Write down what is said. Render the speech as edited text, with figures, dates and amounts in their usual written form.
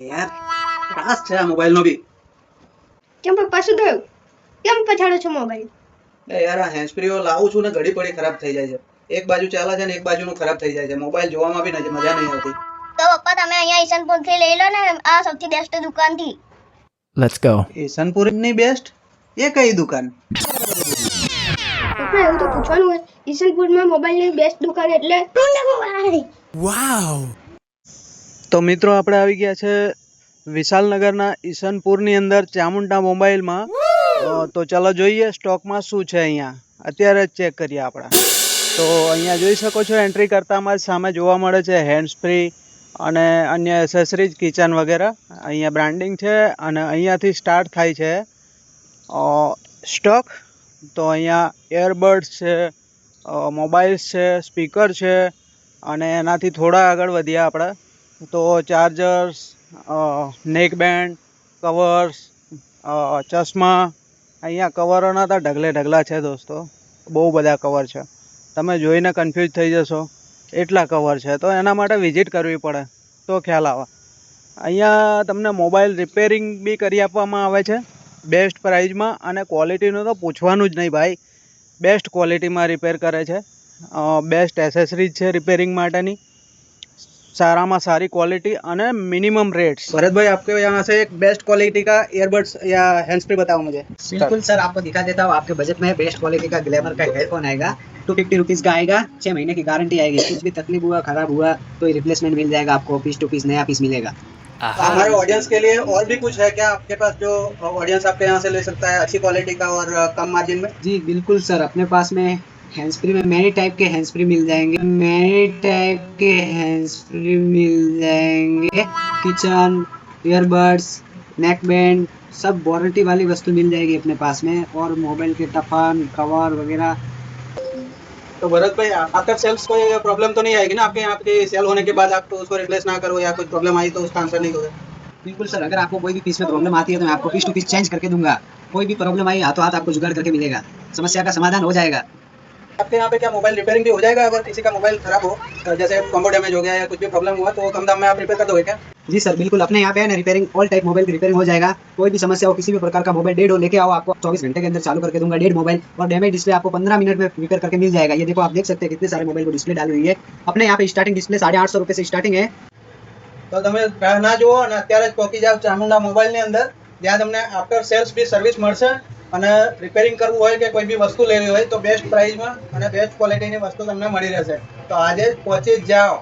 યાર ત્રાસ છે આ મોબાઈલ નો બી. કેમ પપ્પા શું થયું? કેમ પછાડો છો મોબાઈલ? યાર આ હેન્ડસ્પ્રીઓ લાવું છું ને ઘડી પડી ખરાબ થઈ જાય છે. એક બાજુ ચાલે છે ને એક બાજુનું ખરાબ થઈ જાય છે. મોબાઈલ જોવામાં બી મજા નહીં આવતી. તો પપ્પા તમે અહીંયા ઈશનપુર થી લઈ લો ને, આ સૌથી બેસ્ટ દુકાન થી. Let's go. ઈશનપુર ની બેસ્ટ? એ કઈ દુકાન? પપ્પા એવું તો પૂછવાનું હોય. ઈશનપુરમાં મોબાઈલની બેસ્ટ દુકાન એટલે Wow. તો મિત્રો આપણે આવી ગયા છે વિશાલનગરના ઈશનપુરની અંદર ચામુંડા મોબાઈલમાં. તો ચાલો જોઈએ સ્ટોકમાં શું છે અહીંયા. અત્યારે જ ચેક કરીએ આપણે. તો અહીંયા જોઈ શકો છો એન્ટ્રી કરતામાં જ સામે જોવા મળે છે હેન્ડ્સ ફ્રી અને અન્ય એસેસરીઝ કિચન વગેરે. અહીંયા બ્રાન્ડિંગ છે અને અહીંયાથી સ્ટાર્ટ થાય છે સ્ટોક. તો અહીંયા એરબડ્સ છે, મોબાઈલ્સ છે, સ્પીકર છે અને એનાથી થોડા આગળ વધ્યા આપણે તો ચાર્જર્સ, નેક બેન્ડ, કવર્સ, ચશ્મા. અહીંયા કવરોના તો ઢગલા છે દોસ્તો, બહુ બધા કવર છે. તમે જોઈને કન્ફ્યુઝ થઈ જશો એટલા કવર છે. તો એના માટે વિઝિટ કરવી પડે તો ખ્યાલ આવે. અહીંયા તમને મોબાઈલ રિપેરિંગ બી કરી આપવામાં આવે છે બેસ્ટ પ્રાઇઝમાં, અને ક્વોલિટીનું તો પૂછવાનું જ નહીં ભાઈ. બેસ્ટ ક્વોલિટીમાં રિપેર કરે છે. બેસ્ટ એસેસરીઝ છે રિपेयरिंग माटेनी, साराમાં सारी क्वालिटी અને मिनिमम रेट्स. भरत भाई आपके यहाँ से एक बेस्ट क्वालिटी का ईयरबड्स या हैंड्स फ्री बताओ मुझे. बिल्कुल सर, आपको दिखा देता हूँ. आपके बजट में बेस्ट क्वालिटी का ग्लैमर का हेडफोन आएगा. 250 रुपीज़ का आएगा. 6 महीने की गारंटी आएगी. कुछ भी तकलीफ हुआ, खराब हुआ तो रिप्लेसमेंट मिल जाएगा आपको. पीस टू पीस नया पीस मिलेगा. हमारे ऑडियंस के लिए और भी कुछ है क्या आपके पास जो ऑडियंस आपके यहाँ से ले सकता है अच्छी क्वालिटी का और कम मार्जिन में? जी बिल्कुल सर, अपने पास में हैंड्स फ्री में मैनी टाइप के हैंड्स फ्री मिल जाएंगे. मैनी टाइप के हैंड्स फ्री मिल जाएंगे. किचन, ईयरबड्स, नेक बैंड, सब वारंटी वाली वस्तु मिल जाएगी अपने पास में. और मोबाइल के टफन, कवर वगैरह. तो भरत भाई आफ्टर सेल्स कोई प्रॉब्लम तो नहीं आएगी ना आपके यहाँ पे? सेल होने के बाद आप तो उसको रिप्लेस ना करो या कुछ प्रॉब्लम आई तो उसका आंसर नहीं दोगे? बिल्कुल सर, अगर आपको कोई भी पीस में प्रॉब्लम आती है तो मैं आपको पीस टू पीस चेंज करके दूंगा. कोई भी प्रॉब्लम आई हाथों हाथ आपको जुगाड़ करके मिलेगा. समस्या का समाधान हो जाएगा. आपके यहाँ पे क्या मोबाइल रिपेयरिंग भी हो जाएगा? अगर किसी का मोबाइल खराब हो, जैसे कॉम्बो डैमेज हो गया या कुछ भी प्रॉब्लम हुआ तो कम दाम में आप रिपेयर कर दोगे क्या? जी सर बिल्कुल, अपने यहाँ पे है ना रिपेयरिंग, ऑल टाइप मोबाइल की रिपेयरिंग हो जाएगा. कोई भी समस्या हो, किसी भी प्रकार का मोबाइल डेड हो, लेके आओ, आपको 24 घंटे के अंदर चालू करके दूंगा डेड मोबाइल. और डैमेज डिस्प्ले आपको 15 मिनट में रिपेयर करके मिल जाएगा. ये देखो, आप देख सकते हैं कितने सारे मोबाइल को डिस्प्ले डाली हुई है. अपने यहाँ पे स्टार्टिंग डिस्प्ले 850 रुपये से स्टार्टिंग है. તો તમે રાહ ના જુઓ અને અત્યારે જ પહોંચી જાઓ ચામુંડા મોબાઈલની અંદર, જ્યાં તમને આફ્ટર સેલ્સ બી સર્વિસ મળશે. અને રિપેરિંગ કરવું હોય કે કોઈ બી વસ્તુ લેવી હોય તો બેસ્ટ પ્રાઇસમાં અને બેસ્ટ ક્વોલિટીની વસ્તુ તમને મળી રહેશે. તો આજે જ પહોંચી જ જાઓ.